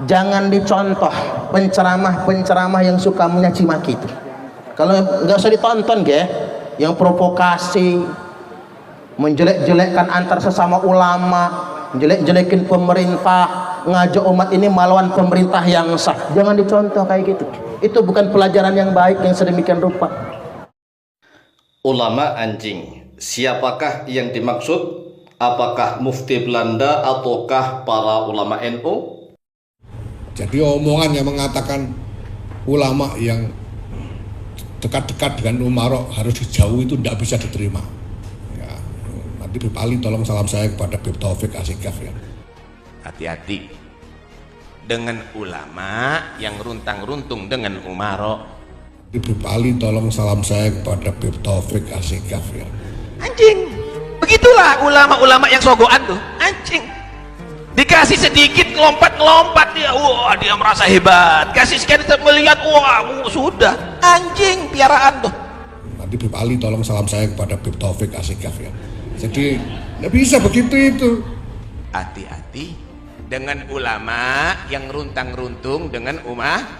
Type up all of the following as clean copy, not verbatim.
jangan dicontoh penceramah-penceramah yang suka mencaci maki itu. Kalau nggak usah ditonton yang provokasi, menjelek-jelekkan antar sesama ulama, jelek-jelekin pemerintah, ngajak umat ini melawan pemerintah yang sah. Jangan dicontoh kayak gitu. Itu bukan pelajaran yang baik yang sedemikian rupa. Ulama anjing, siapakah yang dimaksud? Apakah mufti Belanda ataukah para ulama NU? Jadi omongan yang mengatakan ulama yang dekat-dekat dengan Umaro harus dijauhi itu tidak bisa diterima. Ya, nanti Bib Ali tolong salam saya kepada Bib Taufik Asikaf ya. Hati-hati dengan ulama yang runtang-runtung dengan Umaro. Bib Ali tolong salam saya kepada Bib Taufik Asikaf ya. Anjing, begitulah ulama-ulama yang sogoan tuh, anjing. Dikasih sedikit ngelompat dia, wah dia merasa hebat. Kasih sekian melihat, wah sudah, anjing piaraan tuh. Nanti Bib Ali tolong salam saya kepada Bib Taufik Asikaf ya. Jadi nggak bisa begitu itu. Hati-hati dengan ulama yang runtang-runtung dengan Umaro.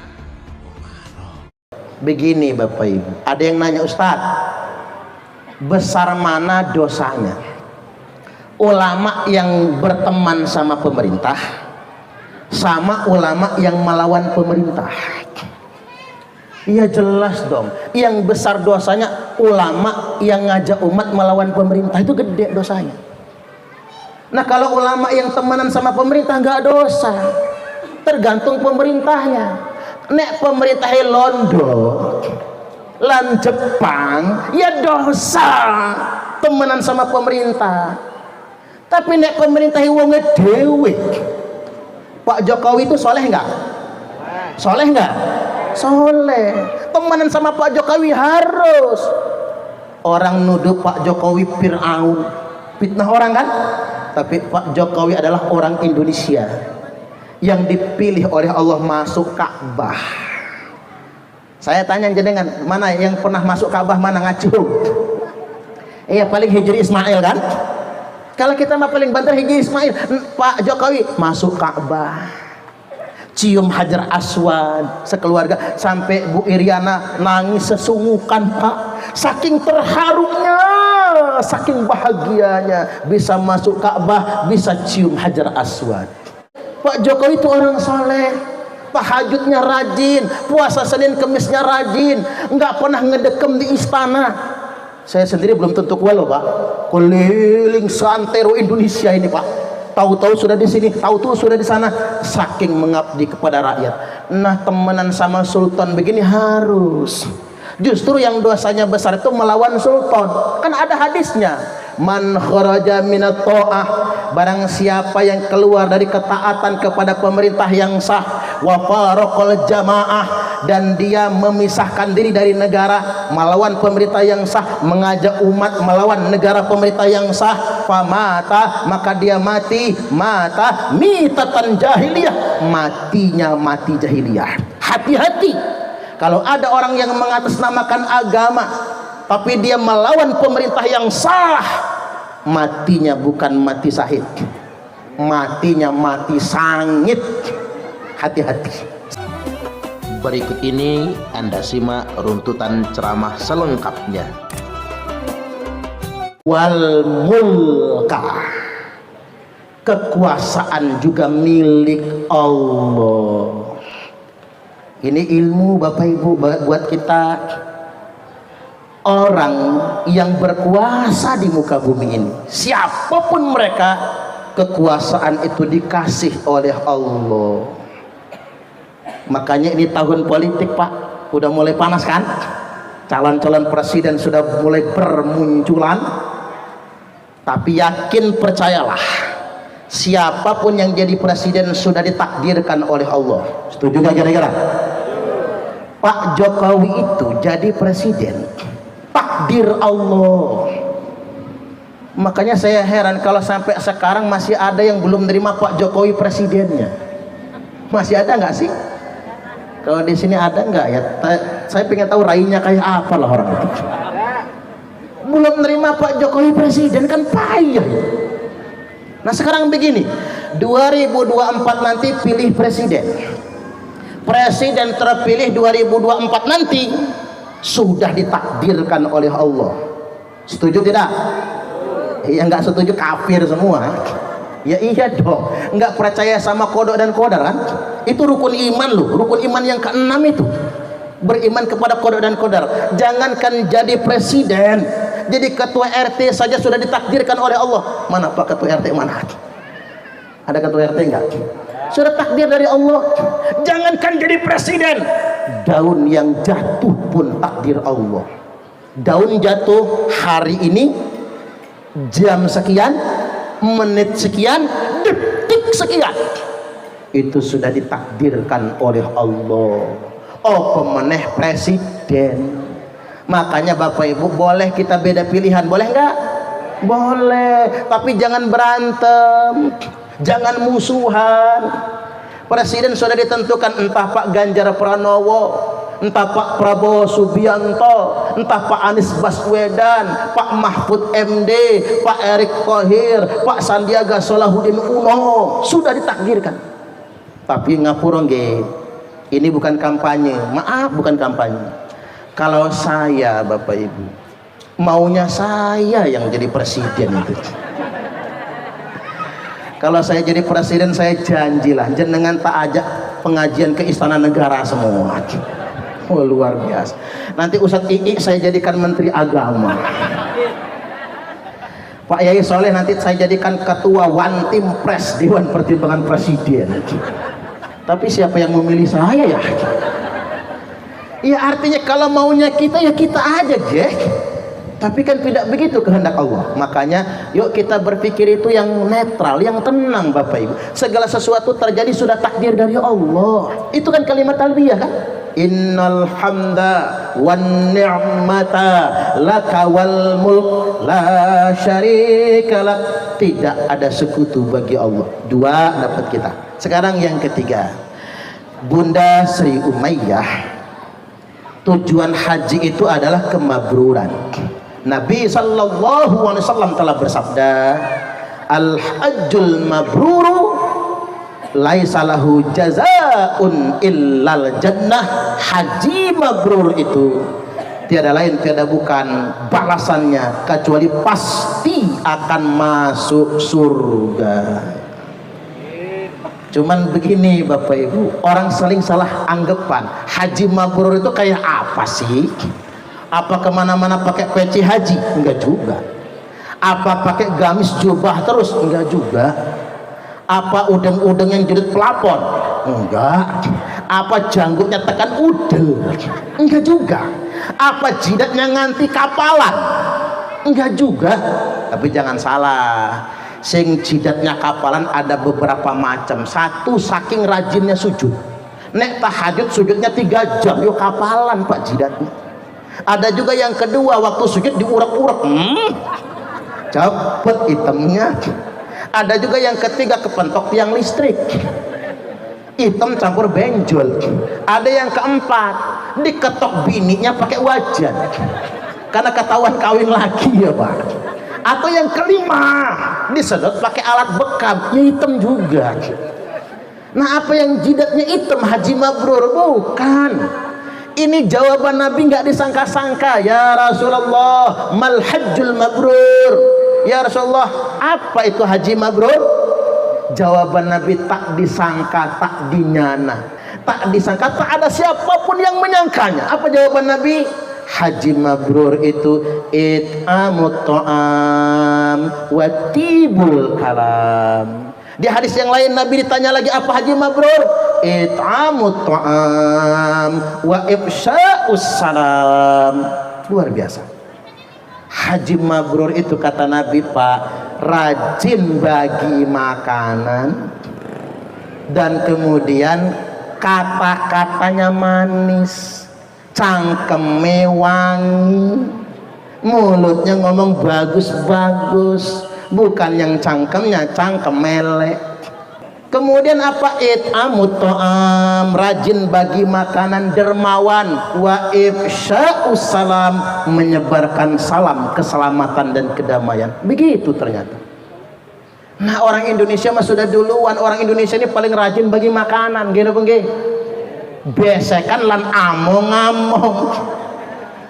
Begini Bapak Ibu, ada yang nanya, Ustadz, besar mana dosanya ulama yang berteman sama pemerintah sama ulama yang melawan pemerintah? Iya jelas dong, yang besar dosanya ulama yang ngajak umat melawan pemerintah, itu gede dosanya. Nah kalau ulama yang temenan sama pemerintah nggak dosa, tergantung pemerintahnya. Nek pemerintah Londo lan Jepang ya dosa temenan sama pemerintah. Tapi nek pemerintah wong dhewe, Pak Jokowi itu soleh nggak? Soleh nggak? Soleh. Temenan sama Pak Jokowi harus. Orang nuduh Pak Jokowi Fir'aun, fitnah orang kan? Tapi Pak Jokowi adalah orang Indonesia yang dipilih oleh Allah masuk Ka'bah. Saya tanya jenengan, mana yang pernah masuk Ka'bah, mana ngacung? Iya paling Hijri Ismail kan? Kalau kita mah paling banter Hijri Ismail. Pak Jokowi masuk Ka'bah, cium Hajar Aswad sekeluarga, sampai Bu Iriana nangis sesunggukan Pak, saking terharunya, saking bahagianya bisa masuk Ka'bah, bisa cium Hajar Aswad. Pak Jokowi itu orang soleh, tahajudnya rajin, puasa Senin Kemisnya rajin, nggak pernah ngedekem di istana. Saya sendiri belum tentu kuat loh Pak, keliling santero Indonesia ini Pak, tahu-tahu sudah di sini, tahu-tahu sudah di sana, saking mengabdi kepada rakyat. Nah temenan sama sultan begini harus. Justru yang dosanya besar itu melawan sultan, kan ada hadisnya, man kharaja minat ta'ah, barang siapa yang keluar dari ketaatan kepada pemerintah yang sah, wa faraqal jamaah, dan dia memisahkan diri dari negara melawan pemerintah yang sah, mengajak umat melawan negara pemerintah yang sah, famata, maka dia mati mata mitatan jahiliyah, matinya mati jahiliyah. Hati-hati kalau ada orang yang mengatasnamakan agama tapi dia melawan pemerintah yang sah, matinya bukan mati syahid, matinya mati sangit. Hati-hati. Berikut ini Anda simak runtutan ceramah selengkapnya. Wal mulka, kekuasaan juga milik Allah. Ini ilmu Bapak Ibu buat kita. Orang yang berkuasa di muka bumi ini, siapapun mereka, kekuasaan itu dikasih oleh Allah. Makanya ini tahun politik Pak, udah mulai panas kan? Calon-calon presiden sudah mulai bermunculan. Tapi yakin, percayalah, siapapun yang jadi presiden sudah ditakdirkan oleh Allah. Setuju gak kira-kira? Pak Jokowi itu jadi presiden, takdir Allah. Makanya saya heran kalau sampai sekarang masih ada yang belum nerima Pak Jokowi presidennya. Masih ada nggak sih? Kalau di sini ada nggak ya? Saya pengen tahu rainya kayak apa lah orang itu. Belum nerima Pak Jokowi presiden kan payah ya. Nah sekarang begini, 2024 nanti pilih presiden. Presiden terpilih 2024 nanti sudah ditakdirkan oleh Allah. Setuju tidak? Ya nggak setuju kafir semua. Ya iya dong, nggak percaya sama kodok dan kodar kan? Itu rukun iman loh, rukun iman yang ke-6 itu. Beriman kepada kodok dan kodar. Jangankan jadi presiden, jadi ketua RT saja sudah ditakdirkan oleh Allah. Mana Pak ketua RT mana? Ada ketua RT enggak? Sudah takdir dari Allah. Jangankan jadi presiden, daun yang jatuh pun takdir Allah. Daun jatuh hari ini, jam sekian, menit sekian, detik sekian, itu sudah ditakdirkan oleh Allah. Oh pemeneh presiden. Makanya Bapak Ibu boleh kita beda pilihan, boleh nggak? Boleh, tapi jangan berantem, jangan musuhan. Presiden sudah ditentukan, entah Pak Ganjar Pranowo, entah Pak Prabowo Subianto, entah Pak Anies Baswedan, Pak Mahfud MD, Pak Erick Thohir, Pak Sandiaga Salahuddin Uno, sudah ditakdirkan. Tapi ngapura nggih, ini bukan kampanye, maaf bukan kampanye. Kalau saya Bapak Ibu, maunya saya yang jadi presiden itu. Kalau saya jadi presiden, saya janjilah jenengan tak ajak pengajian ke Istana Negara semua. Oh luar biasa. Nanti Ustadz Ii saya jadikan Menteri Agama. Pak Yai Soleh nanti saya jadikan Ketua One Team Press Dewan Pertimbangan Presiden. Tapi siapa yang memilih saya ya? Ya artinya kalau maunya kita ya kita aja Jack. Tapi kan tidak begitu kehendak Allah. Makanya yuk kita berpikir itu yang netral, yang tenang Bapak Ibu. Segala sesuatu terjadi sudah takdir dari Allah. Itu kan kalimat talbiyah kan? Innal hamda wan ni'mata laka wal mulk la syarika lak. Tidak ada sekutu bagi Allah. 2 dapat kita. Sekarang yang ketiga, Bunda Sri Umayyah, tujuan haji itu adalah kemabruran. Nabi sallallahu alaihi wasallam telah bersabda, al-hajjul mabruru laisa lahu jazaa'un illal jannah. Haji mabrur itu tiada lain tiada bukan balasannya kecuali pasti akan masuk surga. Cuman begini Bapak Ibu, orang saling salah anggapan. Haji mabrur itu kayak apa sih? Apa kemana-mana pakai peci haji? Enggak juga. Apa pakai gamis jubah terus? Enggak juga. Apa udeng-udeng yang judit pelapon? Enggak. Apa janggutnya tekan udel? Enggak juga. Apa jidatnya nganti kapalan? Enggak juga. Tapi jangan salah, sing jidatnya kapalan ada beberapa macam. Satu, saking rajinnya sujud. Nek tahajud sujudnya 3 jam, yuk kapalan Pak jidatnya. Ada juga yang kedua, waktu sujud diurak-urak, cepet hitamnya. Ada juga yang ketiga, kepentok tiang listrik, hitam campur benjol. Ada yang keempat, diketok bininya pakai wajan karena ketahuan kawin lagi ya Pak. Atau yang kelima, disedot pakai alat bekam, ya hitam juga. Nah apa yang jidatnya hitam haji mabrur? Bukan. Ini jawaban Nabi nggak disangka-sangka. Ya Rasulullah, mal hajjul mabrur. Ya Rasulullah, apa itu haji mabrur? Jawaban Nabi tak disangka, tak dinyana, tak disangka, tak ada siapapun yang menyangkanya. Apa jawaban Nabi? Haji mabrur itu it'amut ta'am wa tibul kalam. Di hadis yang lain Nabi ditanya lagi, apa haji mabrur? It'amut ta'am wa ifsya'us salam. Luar biasa. Haji mabrur itu kata Nabi Pak, rajin bagi makanan dan kemudian kata-katanya manis, cangkeme wangi, mulutnya ngomong bagus-bagus, bukan yang cangkemnya cangkem melek. Kemudian apa? It'amut ta'am, rajin bagi makanan, dermawan, wa ifsya'us salam, menyebarkan salam keselamatan dan kedamaian. Begitu ternyata. Nah, orang Indonesia mah sudah duluan. Orang Indonesia ini paling rajin bagi makanan, gitu pun nggih. Besekan lan among-among.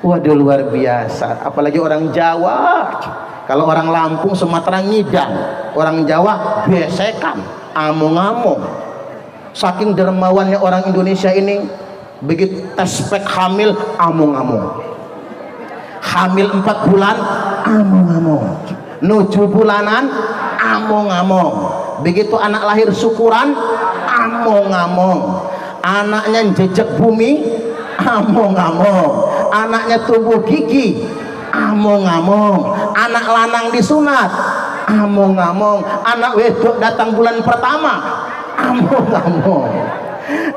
Waduh, luar biasa. Apalagi orang Jawa. Kalau orang Lampung, Sumatera ngidang. Orang Jawa besekan, among-among. Saking dermawannya orang Indonesia ini, begitu tespek hamil, among-among. Hamil 4 bulan, among-among. 7 bulanan, among-among. Begitu anak lahir syukuran, among-among. Anaknya jejak bumi, among-among. Anaknya tumbuh gigi, among-among. Anak lanang disunat, among-among. Anak wedok datang bulan pertama, among-among.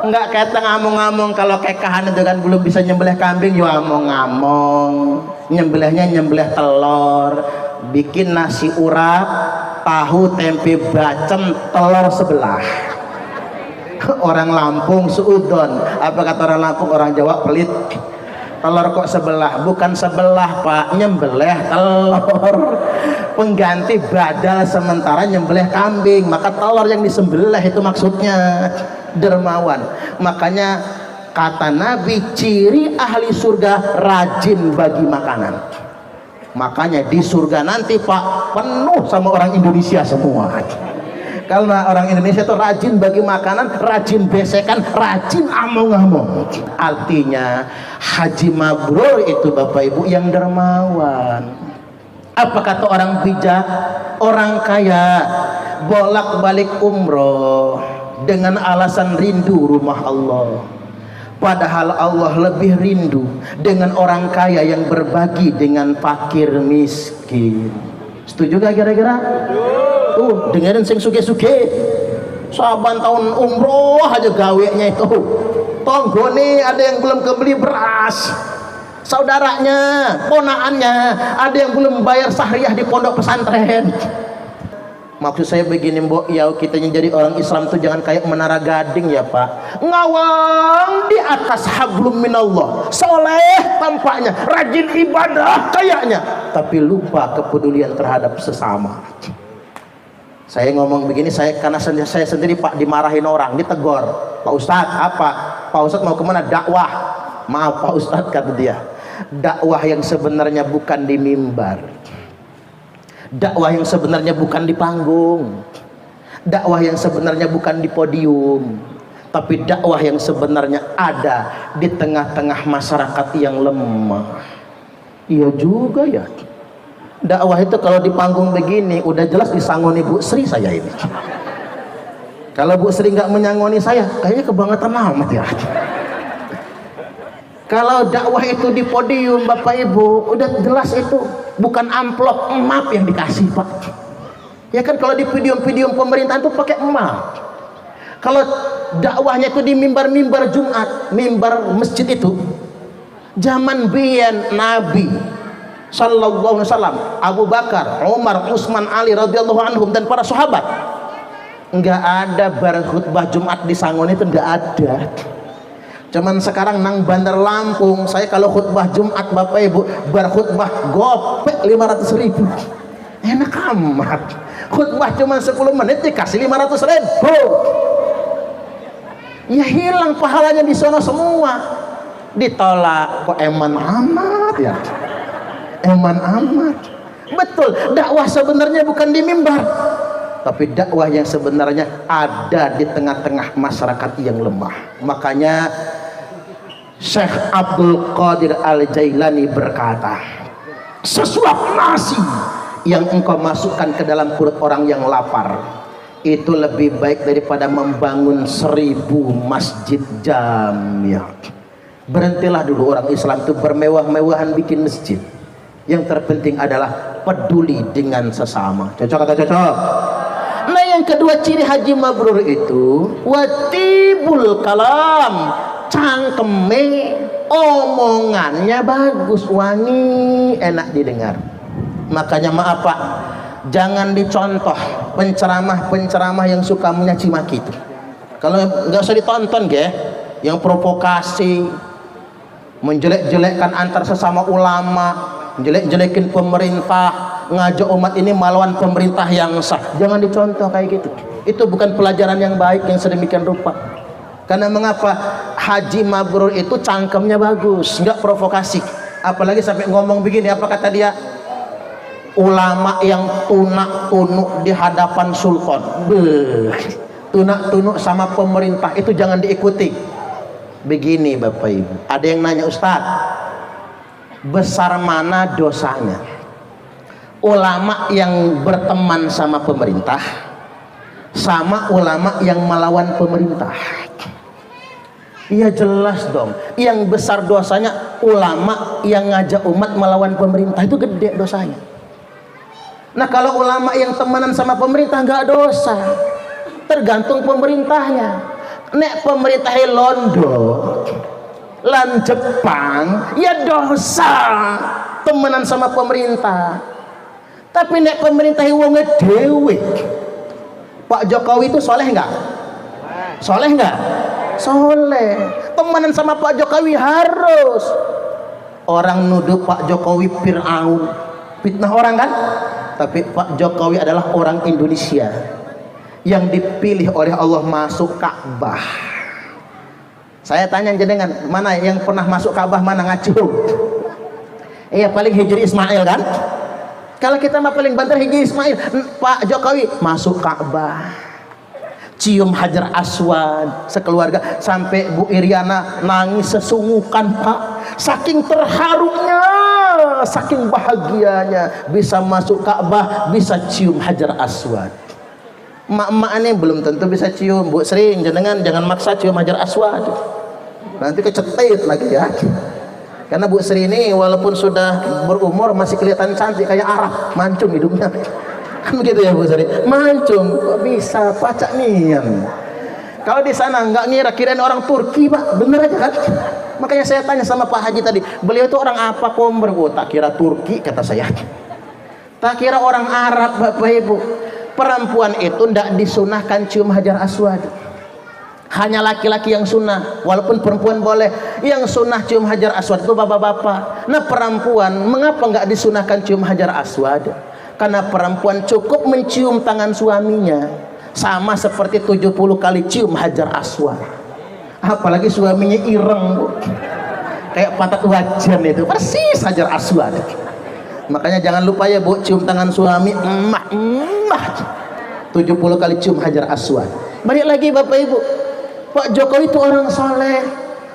Enggak kata ngamong-ngamong. Kalau kekahan itu kan belum bisa nyembelih kambing, yo among-among. Nyembelihnya nyembelih telur, bikin nasi urat, tahu, tempe bacem, telur sebelah. Orang Lampung suudon. Apa kata orang Lampung? Orang Jawa pelit. Telur kok sebelah? Bukan sebelah, Pak, nyembelih telur. Pengganti badal sementara nyembelih kambing. Maka telur yang disembelih itu maksudnya. Dermawan. Makanya kata Nabi, ciri ahli surga rajin bagi makanan. Makanya di surga nanti, Pak, penuh sama orang Indonesia semua. Karena orang Indonesia itu rajin bagi makanan, rajin besekan, rajin among-among. Artinya haji mabrur itu Bapak Ibu yang dermawan. Apa kata orang bijak? Orang kaya bolak-balik umroh dengan alasan rindu rumah Allah. Padahal Allah lebih rindu dengan orang kaya yang berbagi dengan fakir miskin. Setuju gak kira-kira? Dengerin sing suge-suge. Saban tahun umroh aja gawenya itu. Tonggone ada yang belum kebeli beras. Saudaranya, ponaannya, ada yang belum bayar sahriyah di pondok pesantren. Maksud saya begini, Mbok, ya kita jadi orang Islam tuh jangan kayak menara gading ya, Pak. Ngawang di atas hablum minallah. Soleh tampaknya, rajin ibadah kayaknya, tapi lupa kepedulian terhadap sesama. Saya ngomong begini, karena saya sendiri, Pak, dimarahin orang, ditegor. Pak Ustadz, apa? Pak Ustadz mau kemana? Dakwah. Maaf Pak Ustadz, kata dia. Dakwah yang sebenarnya bukan di mimbar. Dakwah yang sebenarnya bukan di panggung. Dakwah yang sebenarnya bukan di podium. Tapi dakwah yang sebenarnya ada di tengah-tengah masyarakat yang lemah. Iya juga ya. Dakwah itu kalau di panggung begini udah jelas disangoni Bu Sri saya ini. Kalau Bu Sri nggak menyangoni saya, kayaknya kebangetan amat ya. Kalau dakwah itu di podium Bapak Ibu, udah jelas itu bukan amplop map yang dikasih, Pak. Ya kan, kalau di video-video pemerintahan itu pakai map. Kalau dakwahnya itu di mimbar-mimbar Jumat, mimbar masjid itu, zaman biyen Nabi sallallahu alaihi wasallam, Abu Bakar, Umar, Utsman, Ali radhiyallahu anhum dan para sahabat, enggak ada bar khutbah Jumat di Sangon itu, enggak ada. Cuman sekarang nang Bandar Lampung, saya kalau khutbah Jumat Bapak Ibu, bar khutbah gopek 500.000. Enak amat. Khutbah cuma 10 menit dikasih 500.000. Ya hilang pahalanya di sana semua. Ditolak, kok eman amat ya. Eman amat. Betul, dakwah sebenarnya bukan di mimbar, tapi dakwah yang sebenarnya ada di tengah-tengah masyarakat yang lemah. Makanya Syekh Abdul Qadir Al-Jailani berkata, sesuap nasi yang engkau masukkan ke dalam perut orang yang lapar itu lebih baik daripada membangun 1000 masjid jamiah. Berhentilah dulu orang Islam itu bermewah-mewahan bikin masjid. Yang terpenting adalah peduli dengan sesama. Cocok atau cocok? Nah, yang kedua ciri haji mabrur itu watibul kalam, cangkeme omongannya bagus, wangi, enak didengar. Makanya maaf Pak, jangan dicontoh penceramah yang suka mencaci maki itu. Kalau nggak usah ditonton ge, yang provokasi, menjelek-jelekkan antar sesama ulama, jelek-jelekin pemerintah, ngajak umat ini melawan pemerintah yang sah. Jangan dicontoh kayak gitu. Itu bukan pelajaran yang baik yang sedemikian rupa. Karena mengapa? Haji mabrur itu cangkemnya bagus, nggak provokasi. Apalagi sampai ngomong begini, apa kata dia? Ulama yang tunak tunuk di hadapan sultan, tunak tunuk sama pemerintah, itu jangan diikuti. Begini Bapak Ibu, ada yang nanya, Ustadz, besar mana dosanya ulama yang berteman sama pemerintah sama ulama yang melawan pemerintah? Iya jelas dong, yang besar dosanya ulama yang ngajak umat melawan pemerintah, itu gede dosanya. Nah kalau ulama yang temanan sama pemerintah nggak dosa, tergantung pemerintahnya. Nek pemerintah Londo lan Jepang ya dosa temenan sama pemerintah. Tapi nek pemerintah wong dhewe, Pak Jokowi itu soleh nggak? Soleh nggak? Soleh. Temenan sama Pak Jokowi harus. Orang nuduh Pak Jokowi Fir'aun, fitnah orang kan? Tapi Pak Jokowi adalah orang Indonesia yang dipilih oleh Allah masuk Ka'bah. Saya tanya jenengan, mana yang pernah masuk Ka'bah, mana ngacung? Iya paling Hijri Ismail kan? Kalau kita mah paling banter Hijri Ismail. Pak Jokowi masuk Ka'bah, cium Hajar Aswad sekeluarga, sampai Bu Iriana nangis sesunggukan Pak, saking terharunya, saking bahagianya bisa masuk Ka'bah, bisa cium Hajar Aswad. Mak-mak ini belum tentu bisa cium. Bu Sri, jangan maksa cium Hajar Aswad, nanti kecetit lagi ya. Karena Bu Sri ini walaupun sudah berumur masih kelihatan cantik kayak Arab, mancung hidungnya kan begitu ya Bu Sri, mancung kok bisa pacak nian. Kalau di sana nggak ngira, kirain orang Turki Pak, bener aja kan. Makanya saya tanya sama Pak Haji tadi, beliau itu orang apa Komber? Oh tak kira Turki kata saya, tak kira orang Arab Bapak Ibu. Perempuan itu tidak disunahkan cium Hajar Aswad, hanya laki-laki yang sunnah. Walaupun perempuan boleh, yang sunnah cium Hajar Aswad itu bapak-bapak. Nah perempuan mengapa nggak disunahkan cium Hajar Aswad? Karena perempuan cukup mencium tangan suaminya, sama seperti 70 kali cium Hajar Aswad. Apalagi suaminya ireng Bu, kayak pantat wajan itu, persis Hajar Aswad. Makanya jangan lupa ya Bu, cium tangan suami, 70 kali cium Hajar Aswad. Balik lagi Bapak Ibu, Pak Jokowi itu orang soleh,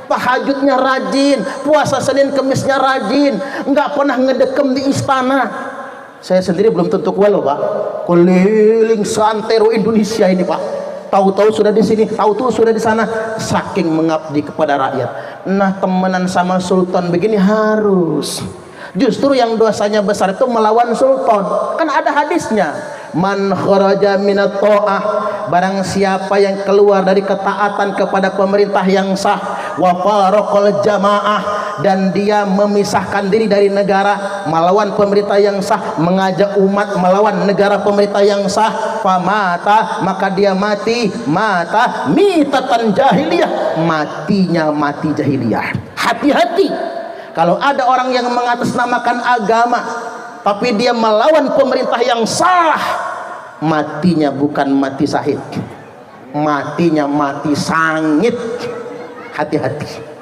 tahajudnya rajin, puasa Senin Kemisnya rajin, nggak pernah ngedekem di istana. Saya sendiri belum tentu kuat loh Pak, keliling santero Indonesia ini Pak, tahu-tahu sudah di sini, tahu-tahu sudah di sana, saking mengabdi kepada rakyat. Nah temenan sama sultan begini harus. Justru yang dosanya besar itu melawan sultan, kan ada hadisnya, man kharaja minat ta'ah, barang siapa yang keluar dari ketaatan kepada pemerintah yang sah, wa faraqal jamaah, dan dia memisahkan diri dari negara melawan pemerintah yang sah, mengajak umat melawan negara pemerintah yang sah, famata, maka dia mati, mata mitatan jahiliyah, matinya mati jahiliyah. Hati-hati kalau ada orang yang mengatasnamakan agama tapi dia melawan pemerintah yang salah, matinya bukan mati syahid, matinya mati sangit. Hati-hati.